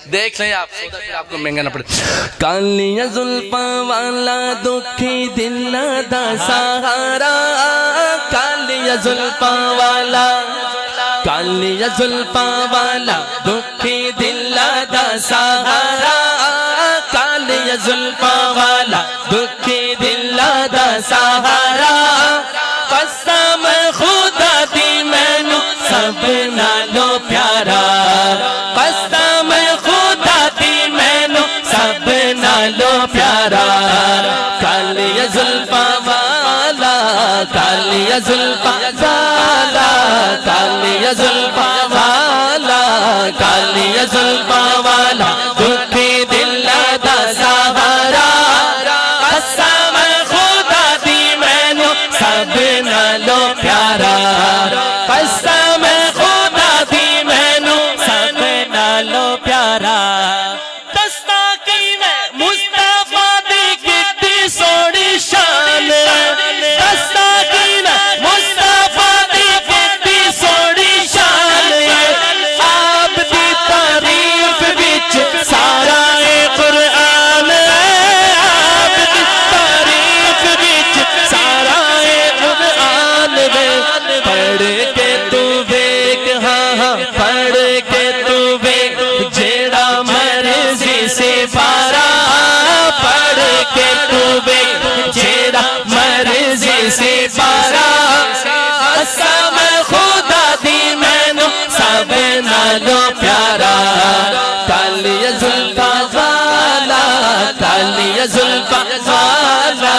دیکھ لیں آپ پھر آپ کو مہنگا نہ پڑے. کالیاں زلفاں والا دکھی دل دا سہارا, کالیاں زلفاں والا, کالیاں زلفاں والا دکھی دل دا سہارا, کالیاں زلفاں والا دکھی دل دا سہارا. قسم خدا دی مینوں سب نالوں پیارا, قسم خدا دی مینوں سب نالوں پیارا. کالیاں زلفاں والا, کالیاں زلفاں والا, کالیاں زلفاں والا, کالیاں زلفاں والا دکھی دل دا سہارا. قسم خدا دی مینوں سب نالوں پیارا, قسم خدا دی مینوں سب نالوں پیارا. دستاکین مصطفیٰ دی کتنی سونی شان, دستاکین مصطفیٰ دی کتنی سونی شان. آپ دی تعریف وچ سارا قرآن, آپ دی تعریف وچ سارا قرآن. پڑھ کے تو ویکھ, ہاں ہاں پڑھ کے تو ویکھ جیڑا مرضی سے پارا, پڑھ کے تو ویکھ جیڑا مرضی سے پارا. قسم خدا دی مینوں سب نالوں پیارا. کالیاں زلفاں والا, کالیاں زلفاں والا,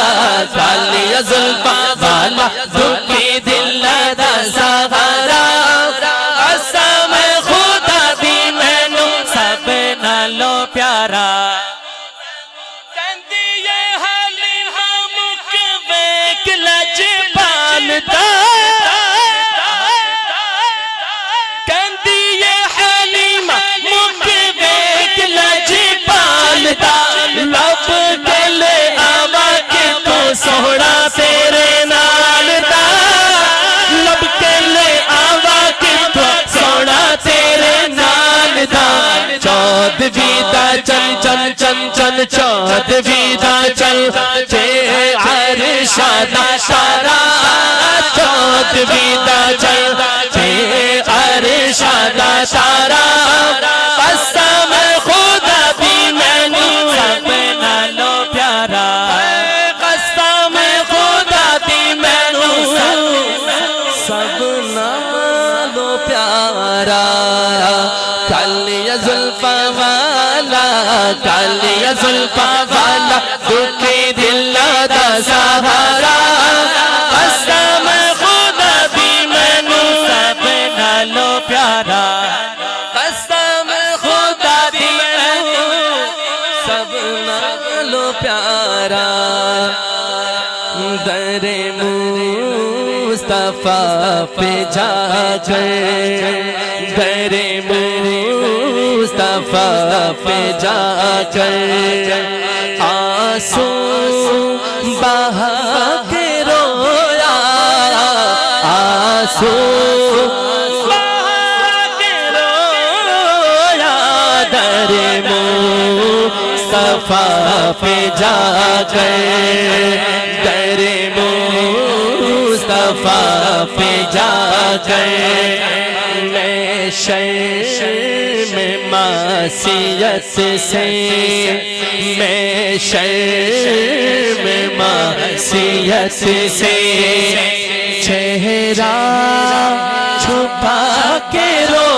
کالیاں زلفاں والا دکھی دل دا سہارا. قسم خدا دی مینوں سب نالوں پیارا. کہندی اے حلیمہ مکھ ویکھ لجپال دا, کہندی اے حلیمہ مکھ ویکھ لجپال دا. لب کے لے آوا کہ تو سوہنا تیرے نال دا, لب کے لے آوا کہ تو سوہنا تیرے نال دا. چودھویں دا چل چل چل چل, چودھویں دا چل تے عرشا دا سارا, چودھویں دا چل تے عرشا دا سارا. قسم خدا دی مینوں سب نالوں پیارا, قسم خدا دی مینوں سب نالوں پیارا. کالیاں زلفاں والا, کالیاں زلفاں والا دکھی دل دا سہارا. قسم خدا دی مینوں سب نالوں پیارا, قسم خدا دی مینوں سب نالوں پیارا. در مصطفیٰ پہ جا کر, در مصطفیٰ پہ جا کر آنسو بہا کے رویا, آنسو بہا کے رویا. در مصطفیٰ پہ جا کر, در مصطفیٰ پہ جا کر میں شرم معصیت سے, میں شرم معصیت سے چہرہ چھپا کے رو